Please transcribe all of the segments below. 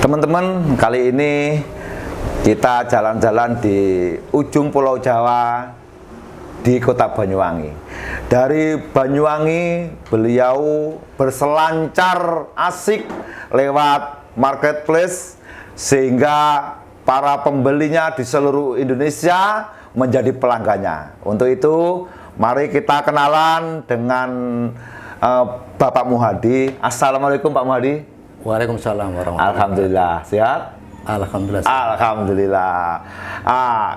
Teman-teman, kali ini kita jalan-jalan di ujung Pulau Jawa di Kota Banyuwangi. Dari Banyuwangi, beliau berselancar asik lewat marketplace sehingga para pembelinya di seluruh Indonesia menjadi pelanggannya. Untuk itu, mari kita kenalan dengan Bapak Muhadi. Assalamualaikum Pak Muhadi. Waalaikumsalam warahmatullahi wabarakatuh. Alhamdulillah, sehat? Alhamdulillah. Alhamdulillah.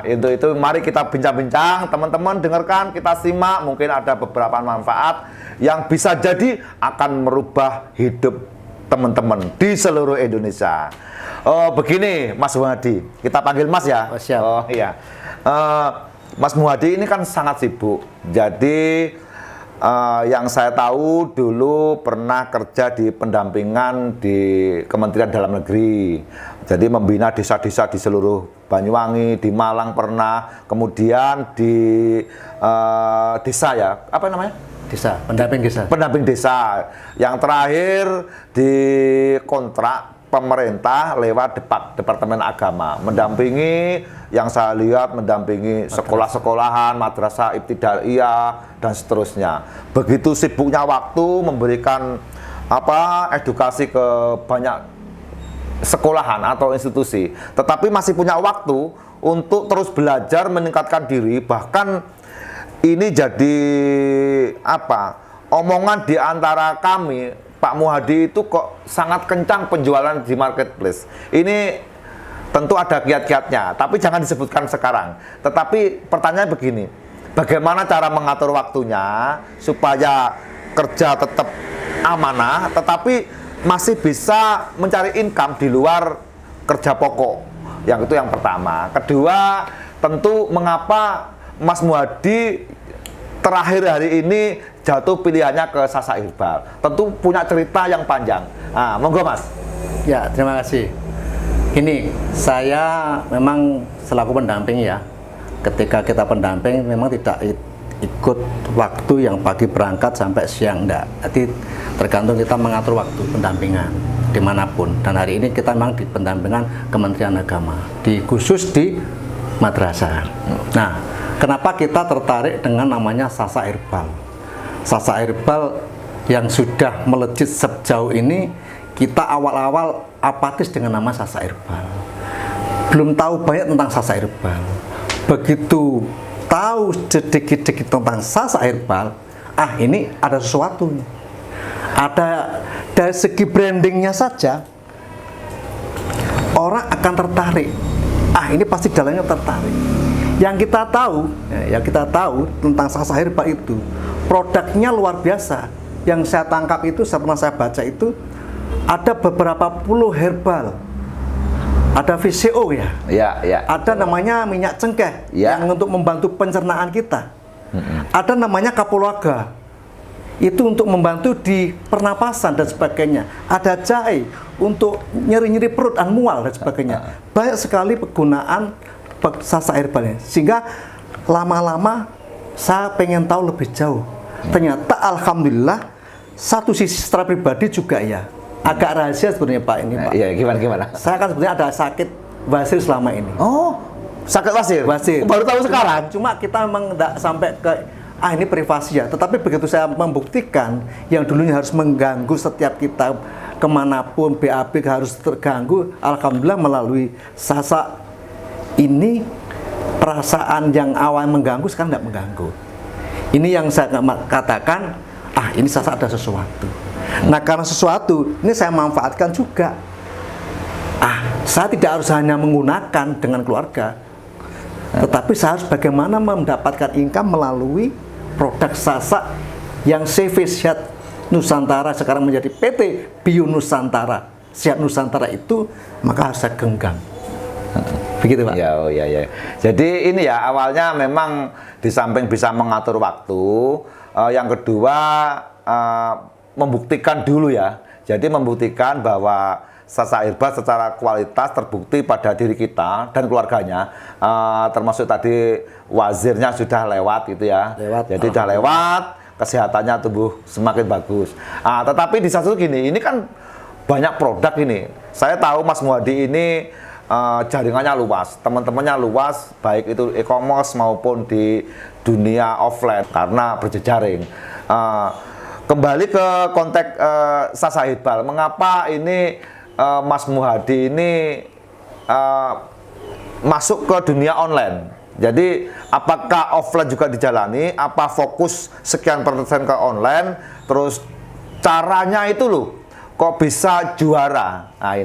Itu mari kita bincang-bincang, teman-teman dengarkan, kita simak, mungkin ada beberapa manfaat yang bisa jadi akan merubah hidup teman-teman di seluruh Indonesia. Begini Mas Muhadi, kita panggil Mas ya. Oh, siap. Oh iya. Mas Muhadi ini kan sangat sibuk. Jadi yang saya tahu dulu pernah kerja di pendampingan di Kementerian Dalam Negeri. Jadi membina desa-desa di seluruh Banyuwangi, di Malang pernah, kemudian di desa ya, apa namanya? Desa, pendamping desa. Pendamping desa. Yang terakhir di kontrak pemerintah lewat Departemen Agama, mendampingi, yang saya lihat mendampingi sekolah-sekolahan, madrasah ibtidaiyah dan seterusnya. Begitu sibuknya waktu memberikan edukasi ke banyak sekolahan atau institusi, tetapi masih punya waktu untuk terus belajar, meningkatkan diri. Bahkan ini jadi omongan di antara kami, Pak Muhadi itu kok sangat kencang penjualan di marketplace. Ini tentu ada kiat-kiatnya, tapi jangan disebutkan sekarang. Tetapi pertanyaan begini, bagaimana cara mengatur waktunya supaya kerja tetap amanah, tetapi masih bisa mencari income di luar kerja pokok? Yang itu yang pertama. Kedua, tentu mengapa Mas Muhadi terakhir hari ini jatuh pilihannya ke Sasa Herbal? Tentu punya cerita yang panjang. Monggo Mas. Ya, terima kasih. Ini saya memang selaku pendamping ya. Ketika kita pendamping memang tidak ikut waktu yang pagi berangkat sampai siang, enggak. Jadi tergantung kita mengatur waktu pendampingan dimanapun. Dan hari ini kita memang di pendampingan Kementerian Agama, khusus di madrasah. Nah, kenapa kita tertarik dengan namanya Sasa Herbal? Sasa Herbal yang sudah melejit sejauh ini, kita awal-awal apatis dengan nama Sasa Herbal. Belum tahu banyak tentang Sasa Herbal. Begitu tahu sedikit-sedikit tentang Sasa Herbal, ini ada sesuatu. Ada dari segi brandingnya saja, orang akan tertarik. Ini pasti dalamnya tertarik. Yang kita tahu tentang Sasa Herbal itu, produknya luar biasa. Yang saya tangkap itu, setelah saya baca itu, ada beberapa puluh herbal. Ada VCO ya. Ada namanya minyak cengkeh yang untuk membantu pencernaan kita. Ada namanya kapulaga, itu untuk membantu di pernapasan dan sebagainya. Ada jahe untuk nyeri-nyeri perut dan mual dan sebagainya. Banyak sekali penggunaan Sasa Herbalnya, sehingga lama-lama saya pengen tahu lebih jauh. Ternyata alhamdulillah, satu sisi secara pribadi juga ya agak rahasia sebenarnya Pak ini Pak. Iya, gimana? Saya kan sebenarnya ada sakit wasir selama ini. Oh, sakit wasir? Wasir. Baru tahu sekarang? Cuma kita memang tidak sampai ke ini privasi ya. Tetapi begitu saya membuktikan yang dulunya harus mengganggu setiap kita kemanapun, BAB harus terganggu, alhamdulillah melalui Sasa ini perasaan yang awal mengganggu sekarang tidak mengganggu. Ini yang saya katakan, ini Sasa ada sesuatu. Nah, karena sesuatu ini saya manfaatkan juga. Saya tidak harus hanya menggunakan dengan keluarga, tetapi saya harus bagaimana mendapatkan income melalui produk Sasa yang CV Sehat Nusantara sekarang menjadi PT Bio Nusantara. Sehat Nusantara itu maka harus saya genggam. Begitu Pak. Ya. Jadi ini ya, awalnya memang di samping bisa mengatur waktu, yang kedua membuktikan dulu ya. Jadi membuktikan bahwa Sasa Herbal secara kualitas terbukti pada diri kita dan keluarganya, termasuk tadi wazirnya sudah lewat gitu ya. Jadi sudah lewat, kesehatannya tubuh semakin bagus. Tetapi di satu gini, ini kan banyak produk ini. Saya tahu Mas Muhadi ini jaringannya luas, teman-temannya luas, baik itu e-commerce maupun di dunia offline karena berjejaring. Kembali ke konteks Sasa Herbal, mengapa ini Mas Muhadi ini masuk ke dunia online? Jadi apakah offline juga dijalani? Apa fokus sekian persen ke online? Terus caranya itu loh, kok bisa juara? Nah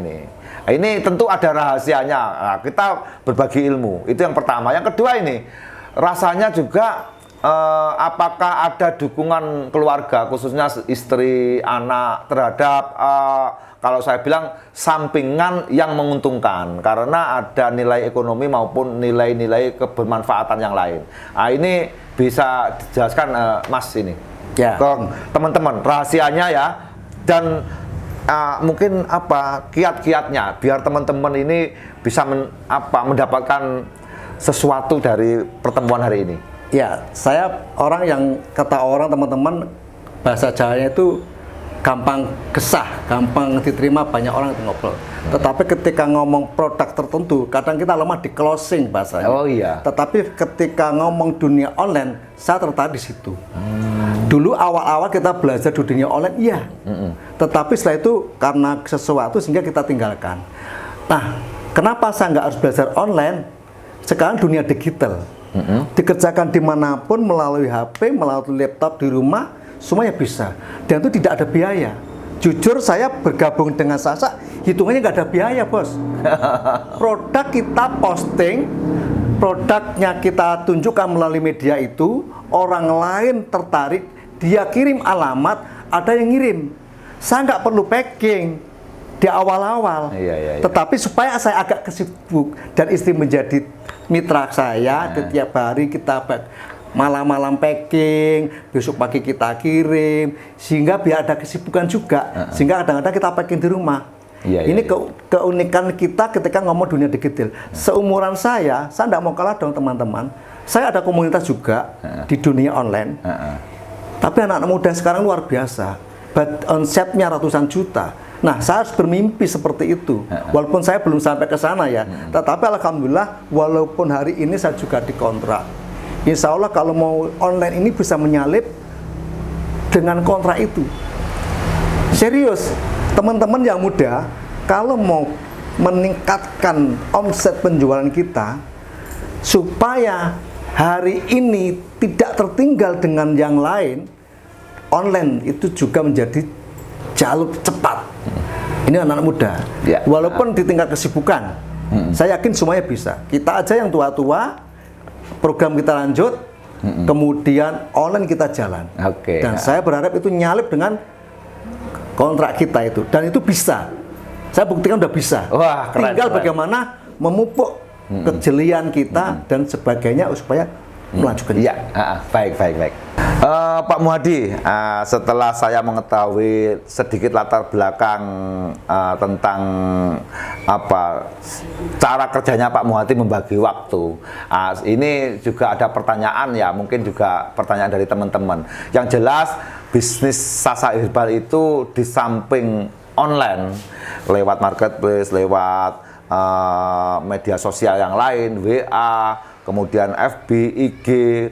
ini tentu ada rahasianya. Nah, kita berbagi ilmu. Itu yang pertama. Yang kedua ini rasanya juga apakah ada dukungan keluarga, khususnya istri, anak terhadap kalau saya bilang sampingan yang menguntungkan karena ada nilai ekonomi maupun nilai-nilai kebermanfaatan yang lain. Nah, ini bisa dijelaskan Mas ini Ya. ke teman-teman rahasianya ya, dan mungkin apa kiat-kiatnya biar teman-teman ini bisa mendapatkan sesuatu dari pertemuan hari ini. Ya, saya orang yang kata orang teman-teman bahasa Jawanya itu gampang gesah, gampang diterima banyak orang itu ngobrol. Tetapi ketika ngomong produk tertentu, kadang kita lemah di closing bahasanya. Oh iya. Tetapi ketika ngomong dunia online, saya tertarik di situ. Dulu awal-awal kita belajar di dunia online, iya. Tetapi setelah itu karena sesuatu sehingga kita tinggalkan. Nah, kenapa saya nggak harus belajar online? Sekarang dunia digital. Dikerjakan dimanapun melalui HP, melalui laptop di rumah, semuanya bisa. Dan itu tidak ada biaya. Jujur saya bergabung dengan Sasa, hitungannya nggak ada biaya, bos. Produk kita posting, produknya kita tunjukkan melalui media itu, orang lain tertarik, dia kirim alamat, ada yang ngirim. Saya nggak perlu packing di awal-awal. Iya. Tetapi supaya saya agak kesibuk dan istri menjadi mitra saya, setiap hari kita malam-malam packing, besok pagi kita kirim, sehingga biar ada kesibukan juga, sehingga kadang-kadang kita packing di rumah. Ini keunikan kita ketika ngomong dunia digital. Seumuran saya tidak mau kalah dong teman-teman. Saya ada komunitas juga di dunia online. Tapi anak-anak muda sekarang luar biasa, omsetnya ratusan juta. Nah, saya harus bermimpi seperti itu. Walaupun saya belum sampai ke sana ya, tetapi alhamdulillah walaupun hari ini saya juga dikontrak. Insya Allah kalau mau online ini bisa menyalip dengan kontrak itu. Serius, teman-teman yang muda, kalau mau meningkatkan omset penjualan kita, supaya hari ini tidak tertinggal dengan yang lain, online itu juga menjadi jalur cepat. Ini anak-anak muda. Ya. Walaupun di tingkat kesibukan, saya yakin semuanya bisa. Kita aja yang tua-tua, program kita lanjut, kemudian online kita jalan. Dan saya berharap itu nyalip dengan kontrak kita itu. Dan itu bisa. Saya buktikan udah bisa. Wah, keren, tinggal keren. bagaimana memupuk kejelian kita dan sebagainya supaya melanjutkan. Iya, baik. Pak Muhadi, setelah saya mengetahui sedikit latar belakang tentang cara kerjanya Pak Muhadi membagi waktu, ini juga ada pertanyaan ya, mungkin juga pertanyaan dari teman-teman. Yang jelas bisnis Sasa Herbal itu di samping online lewat marketplace, lewat media sosial yang lain, WA, kemudian FB, IG,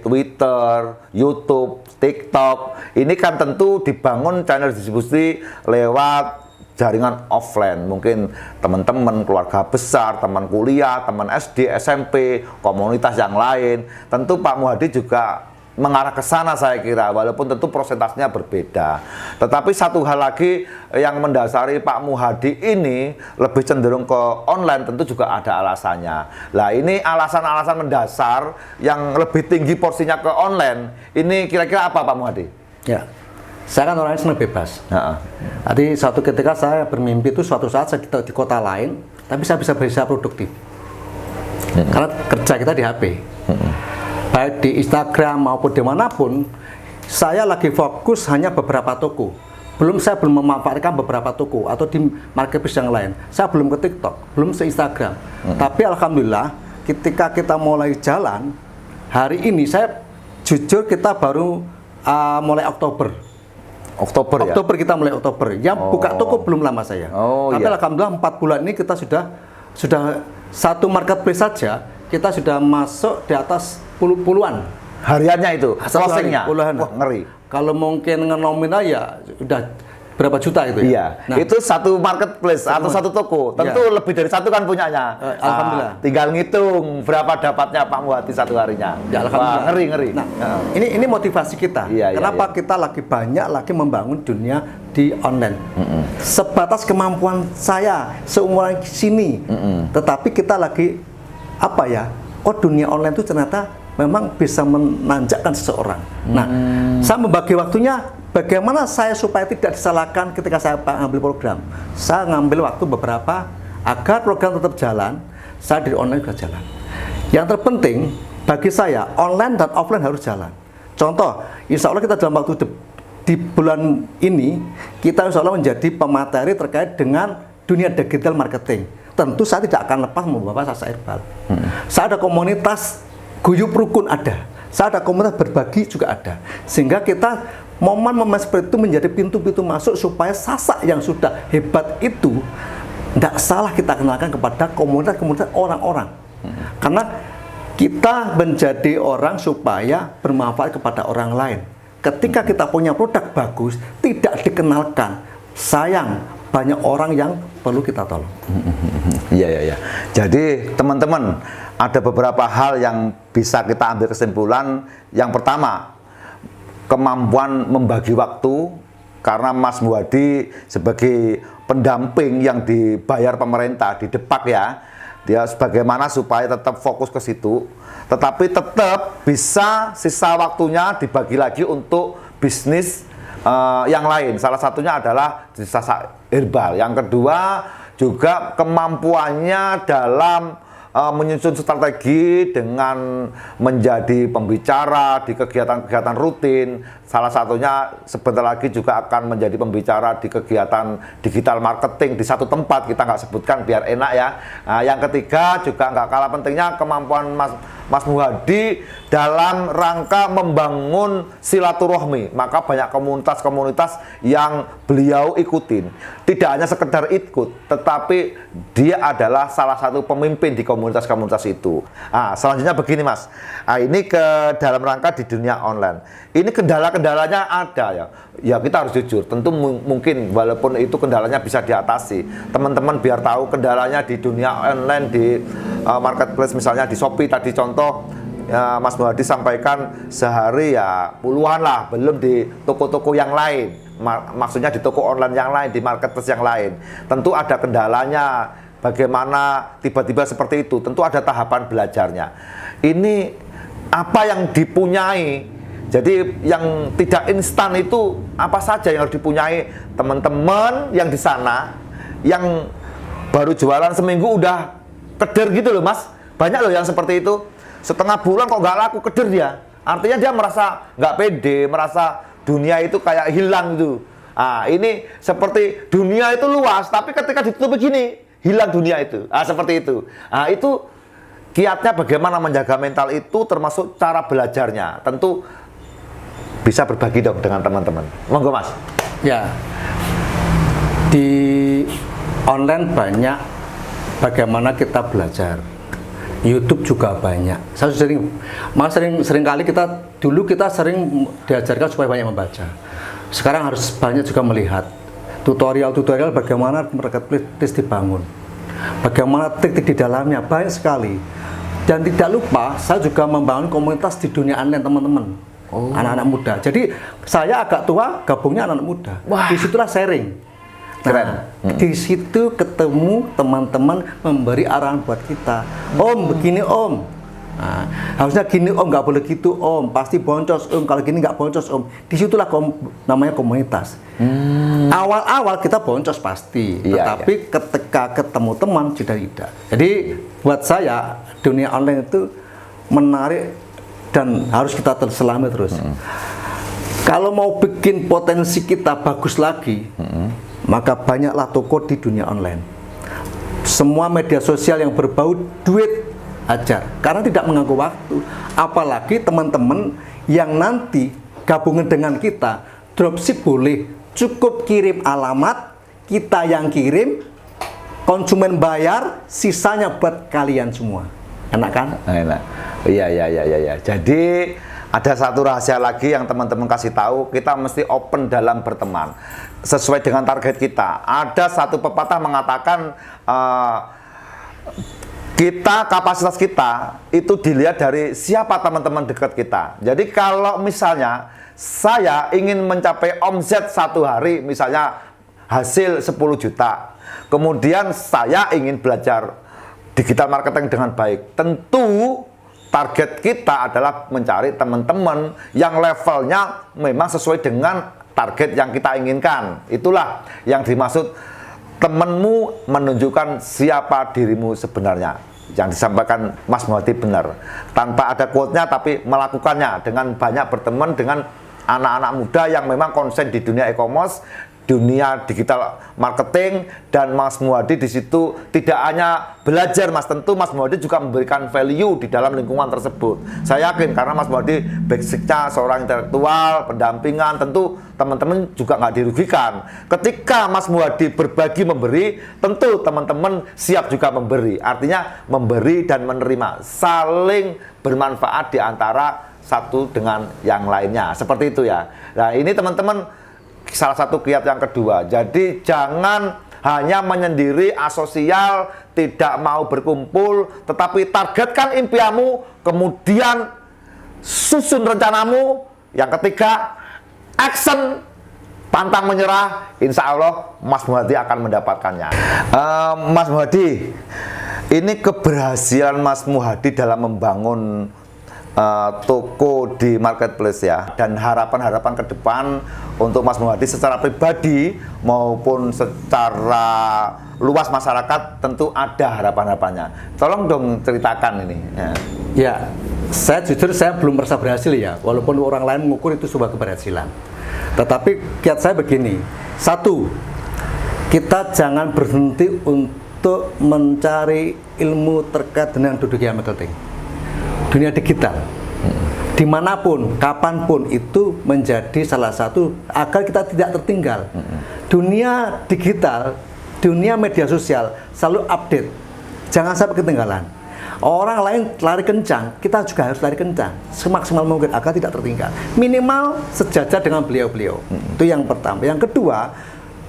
Twitter, YouTube, TikTok. Ini kan tentu dibangun channel distribusi lewat jaringan offline. Mungkin teman-teman, keluarga besar, teman kuliah, teman SD, SMP, komunitas yang lain. Tentu Pak Muhadi juga mengarah ke sana saya kira, walaupun tentu prosentasenya berbeda. Tetapi satu hal lagi yang mendasari Pak Muhadi ini lebih cenderung ke online tentu juga ada alasannya. Lah ini alasan-alasan mendasar yang lebih tinggi porsinya ke online, ini kira-kira apa Pak Muhadi? Ya, saya kan orangnya senang bebas. Jadi suatu ketika saya bermimpi itu suatu saat saya di kota lain, tapi saya bisa produktif. Karena kerja kita di HP. Baik di Instagram maupun dimanapun, saya lagi fokus hanya beberapa toko. Saya belum memanfaatkan beberapa toko atau di marketplace yang lain. Saya belum ke TikTok, belum ke Instagram. Tapi alhamdulillah, ketika kita mulai jalan, hari ini saya jujur kita baru mulai Oktober. Oktober ya? Oktober kita mulai Oktober. Yang buka toko belum lama saya. Tapi iya. alhamdulillah 4 bulan ini kita sudah satu marketplace saja kita sudah masuk di atas puluhan. Hariannya itu, Satu hari, closingnya. puluhan. Wah, ngeri. Kalau mungkin ngenominal ya sudah berapa juta itu ya? Iya, Nah, itu satu marketplace atau satu toko. Tentu Iya. lebih dari satu kan punyanya. Alhamdulillah. Tinggal ngitung berapa dapatnya Pak Muhadi satu harinya. ya alhamdulillah. Wah, ngeri. Nah, ini motivasi kita. Iya, Kenapa iya. kita banyak lagi membangun dunia di online? Sebatas kemampuan saya seumuran sini, tetapi kita lagi apa ya? Oh, dunia online itu ternyata memang bisa menanjakkan seseorang. Nah, saya membagi waktunya bagaimana saya supaya tidak disalahkan ketika saya mengambil program. Saya ngambil waktu beberapa agar program tetap jalan, saya di online juga jalan. Yang terpenting bagi saya, online dan offline harus jalan. Contoh, insya Allah kita dalam waktu di bulan ini, kita insya Allah menjadi pemateri terkait dengan dunia digital marketing. Tentu saya tidak akan lepas membawa Sasa Herbal. Saya ada komunitas guyup rukun ada. Saya ada komunitas berbagi juga ada. Sehingga kita momen-momen seperti itu menjadi pintu-pintu masuk supaya Sasa yang sudah hebat itu tidak salah kita kenalkan kepada komunitas-komunitas orang-orang. Karena kita menjadi orang supaya bermanfaat kepada orang lain. Ketika kita punya produk bagus, tidak dikenalkan, sayang, banyak orang yang perlu kita tolong. Iya. Jadi teman-teman, ada beberapa hal yang bisa kita ambil kesimpulan. Yang pertama, kemampuan membagi waktu, karena Mas Muhadi sebagai pendamping yang dibayar pemerintah di Depak ya, dia bagaimana supaya tetap fokus ke situ, tetapi tetap bisa sisa waktunya dibagi lagi untuk bisnis yang lain. Salah satunya adalah di Sasa Herbal. Yang kedua juga kemampuannya dalam menyusun strategi dengan menjadi pembicara di kegiatan-kegiatan rutin. Salah satunya sebentar lagi juga akan menjadi pembicara di kegiatan digital marketing di satu tempat, kita nggak sebutkan biar enak ya. Nah, yang ketiga juga nggak kalah pentingnya kemampuan Mas Muhadi dalam rangka membangun silaturahmi. Maka banyak komunitas-komunitas yang beliau ikutin. Tidak hanya sekedar ikut, tetapi dia adalah salah satu pemimpin di komunitas-komunitas itu. Nah, selanjutnya begini Mas, nah, ini ke dalam rangka di dunia online. Ini kendalanya ada ya. Ya kita harus jujur, tentu mungkin walaupun itu kendalanya bisa diatasi. Teman-teman biar tahu kendalanya di dunia online, di marketplace misalnya di Shopee tadi contoh, ya, Mas Muhadi sampaikan sehari ya puluhan lah, belum di toko-toko yang lain. Maksudnya di toko online yang lain, di marketplace yang lain. Tentu ada kendalanya. Bagaimana tiba-tiba seperti itu? Tentu ada tahapan belajarnya. Ini apa yang dipunyai? Jadi yang tidak instan itu apa saja yang harus dipunyai teman-teman yang di sana, yang baru jualan seminggu udah keder gitu loh Mas. Banyak loh yang seperti itu. Setengah bulan kok nggak laku, keder dia. Artinya dia merasa nggak pede, merasa dunia itu kayak hilang gitu. Nah, ini seperti dunia itu luas, tapi ketika ditutup begini, hilang dunia itu. Nah, seperti itu. Nah, itu kiatnya bagaimana menjaga mental itu, termasuk cara belajarnya. Tentu bisa berbagi dong dengan teman-teman. Monggo Mas. Ya, di online banyak bagaimana kita belajar. YouTube juga banyak. Saya sering kali dulu kita sering diajarkan supaya banyak membaca. Sekarang harus banyak juga melihat tutorial-tutorial bagaimana marketplace dibangun, bagaimana trik-trik di dalamnya, banyak sekali. Dan tidak lupa saya juga membangun komunitas di dunia online teman-teman. Anak-anak muda. Jadi saya agak tua, gabungnya anak-anak muda. Wah. Disitulah sharing. Keren. Di situ ketemu teman-teman memberi arahan buat kita. Om, begini Om. Nah, harusnya gini Om, nggak boleh gitu Om. Pasti boncos Om. Kalau gini nggak boncos Om. Disitulah namanya komunitas. Awal-awal kita boncos pasti. Iya, Tetapi ketika ketemu teman sudah tidak. Jadi buat saya dunia online itu menarik dan harus kita selami terus. Kalau mau bikin potensi kita bagus lagi, maka banyaklah toko di dunia online. Semua media sosial yang berbau duit ajar, karena tidak mengganggu waktu. Apalagi teman-teman yang nanti gabungan dengan kita dropship boleh, cukup kirim alamat, kita yang kirim, konsumen bayar, sisanya buat kalian semua. Enak kan? Enak. Iya. Jadi ada satu rahasia lagi yang teman-teman kasih tahu, kita mesti open dalam berteman sesuai dengan target kita. Ada satu pepatah mengatakan kapasitas kita itu dilihat dari siapa teman-teman dekat kita. Jadi kalau misalnya saya ingin mencapai omset satu hari, misalnya hasil 10 juta, kemudian saya ingin belajar digital marketing dengan baik, tentu target kita adalah mencari teman-teman yang levelnya memang sesuai dengan target yang kita inginkan. Itulah yang dimaksud temanmu menunjukkan siapa dirimu sebenarnya. Yang disampaikan Mas Muhadi benar, tanpa ada quote-nya tapi melakukannya dengan banyak berteman dengan anak-anak muda yang memang konsen di dunia e-commerce, dunia digital marketing, dan Mas Muhadi di situ tidak hanya belajar, Mas, tentu Mas Muhadi juga memberikan value di dalam lingkungan tersebut. Saya yakin karena Mas Muhadi basicnya seorang intelektual, pendampingan, tentu teman-teman juga nggak dirugikan. Ketika Mas Muhadi berbagi memberi, tentu teman-teman siap juga memberi. Artinya memberi dan menerima, saling bermanfaat di antara satu dengan yang lainnya. Seperti itu ya. Nah, ini teman-teman salah satu kiat yang kedua. Jadi jangan hanya menyendiri, asosial, tidak mau berkumpul, tetapi targetkan impianmu, kemudian susun rencanamu. Yang ketiga, action, pantang menyerah. Insya Allah Mas Muhadi akan mendapatkannya. Mas Muhadi, ini keberhasilan Mas Muhadi dalam membangun toko di marketplace ya, dan harapan-harapan ke depan untuk Mas Muhadi secara pribadi maupun secara luas masyarakat, tentu ada harapan-harapannya. Tolong dong ceritakan ini ya. Ya, saya jujur saya belum merasa berhasil ya, walaupun orang lain mengukur itu sebuah keberhasilan. Tetapi kiat saya begini, satu, kita jangan berhenti untuk mencari ilmu terkait dengan dunia marketing, dunia digital, dimanapun, kapanpun, itu menjadi salah satu agar kita tidak tertinggal. Dunia digital, dunia media sosial selalu update, jangan sampai ketinggalan. Orang lain lari kencang, kita juga harus lari kencang semaksimal mungkin agar tidak tertinggal, minimal sejajar dengan beliau-beliau. Itu yang pertama. Yang kedua,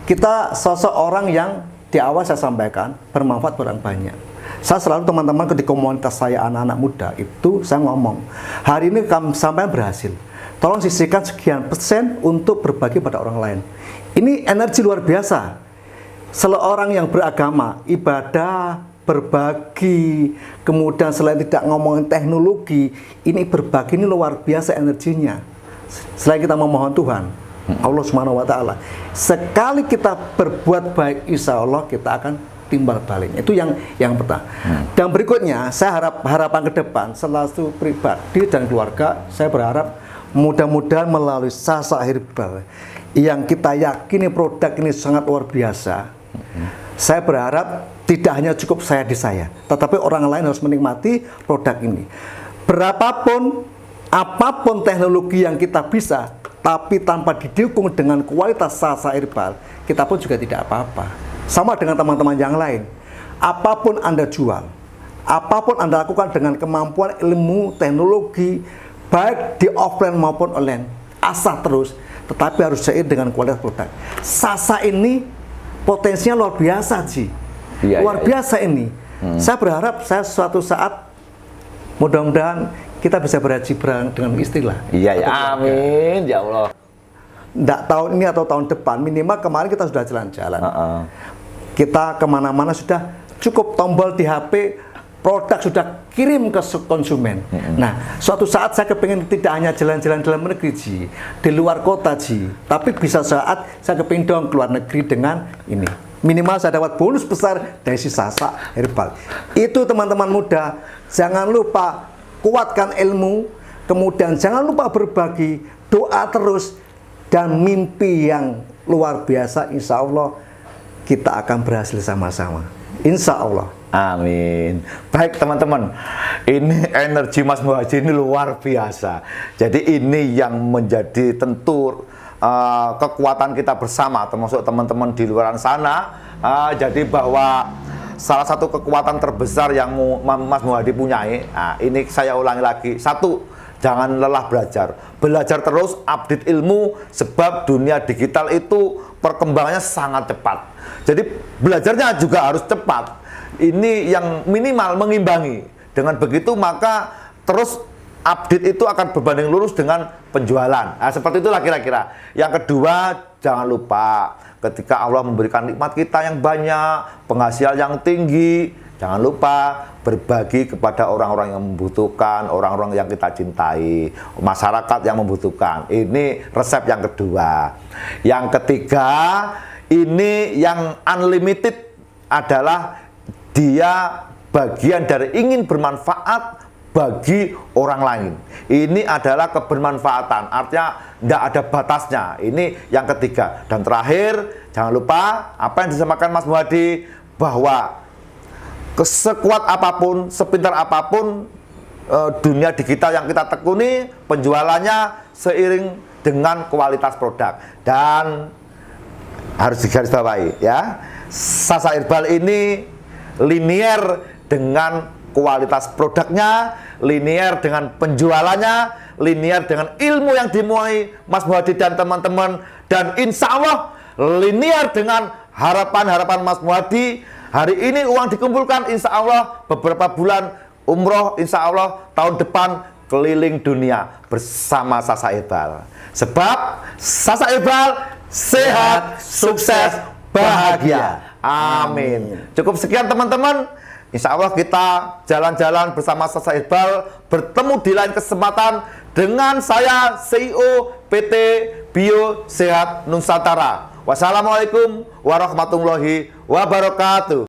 kita sosok orang yang di awal saya sampaikan bermanfaat buat orang banyak. Saya selalu teman-teman di komunitas saya anak-anak muda itu saya ngomong, hari ini kamu sampai berhasil, tolong sisihkan sekian persen untuk berbagi pada orang lain. Ini energi luar biasa. Seorang yang beragama, ibadah, berbagi, kemudian selain tidak ngomongin teknologi, ini berbagi ini luar biasa energinya. Selain kita memohon Tuhan, Allah Subhanahu wa Ta'ala, sekali kita berbuat baik, insya Allah kita akan timbal balik. Itu yang pertama. Dan berikutnya, saya harapan ke depan selalu pribadi dan keluarga, saya berharap mudah-mudahan melalui Sasa Herbal yang kita yakini produk ini sangat luar biasa. Saya berharap tidak hanya cukup saya di saya, tetapi orang lain harus menikmati produk ini. Berapapun, apapun teknologi yang kita bisa, tapi tanpa didukung dengan kualitas Sasa Herbal, kita pun juga tidak apa-apa. Sama dengan teman-teman yang lain, apapun Anda jual, apapun Anda lakukan dengan kemampuan ilmu, teknologi, baik di offline maupun online, asah terus, tetapi harus seiring dengan kualitas produk. Sasa ini potensinya luar biasa, Ji. Luar biasa ini. Saya berharap saya suatu saat, mudah-mudahan kita bisa berhaji bareng dengan istilah. Amin, ya Allah. Tidak tahun ini atau tahun depan, minimal kemarin kita sudah jalan-jalan. Kita kemana-mana sudah cukup tombol di HP, produk sudah kirim ke konsumen. Nah, suatu saat saya kepingin tidak hanya jalan-jalan dalam negeri, Ji, di luar kota, Ji, tapi bisa saat saya kepingin dong keluar negeri dengan ini. Minimal saya dapat bonus besar dari si Sasa Herbal. Itu teman-teman muda, jangan lupa kuatkan ilmu, kemudian jangan lupa berbagi, doa terus, dan mimpi yang luar biasa, insya Allah kita akan berhasil sama-sama, insya Allah. Amin. Baik teman-teman, ini energi Mas Muhadi ini luar biasa. Jadi ini yang menjadi tentu kekuatan kita bersama, termasuk teman-teman di luar sana. Jadi bahwa salah satu kekuatan terbesar yang Mas Muhadi punyai, ini saya ulangi lagi, satu, jangan lelah belajar. Belajar terus, update ilmu, sebab dunia digital itu perkembangannya sangat cepat. Jadi belajarnya juga harus cepat. Ini yang minimal mengimbangi. Dengan begitu maka terus update itu akan berbanding lurus dengan penjualan. Seperti itulah kira-kira. Yang kedua, jangan lupa ketika Allah memberikan nikmat kita yang banyak, penghasilan yang tinggi, jangan lupa berbagi kepada orang-orang yang membutuhkan, orang-orang yang kita cintai, masyarakat yang membutuhkan. Ini resep yang kedua. Yang ketiga, ini yang unlimited adalah dia bagian dari ingin bermanfaat bagi orang lain. Ini adalah kebermanfaatan, artinya tidak ada batasnya. Ini yang ketiga. Dan terakhir, jangan lupa apa yang disampaikan Mas Muhadi, bahwa sekuat apapun, sepintar apapun dunia digital yang kita tekuni, penjualannya seiring dengan kualitas produk. Dan harus digarisbawahi ya, Sasa Herbal ini linier dengan kualitas produknya, linier dengan penjualannya, linier dengan ilmu yang dimulai Mas Muhadi dan teman-teman, dan insya Allah linier dengan harapan-harapan Mas Muhadi. Hari ini uang dikumpulkan, insya Allah beberapa bulan umroh, insya Allah tahun depan keliling dunia bersama Sasa Herbal. Sebab Sasa Herbal sehat, sukses, bahagia. Amin. Cukup sekian teman-teman. Insya Allah kita jalan-jalan bersama Sasa Herbal, bertemu di lain kesempatan dengan saya CEO PT Bio Sehat Nusantara. Wassalamualaikum warahmatullahi wabarakatuh.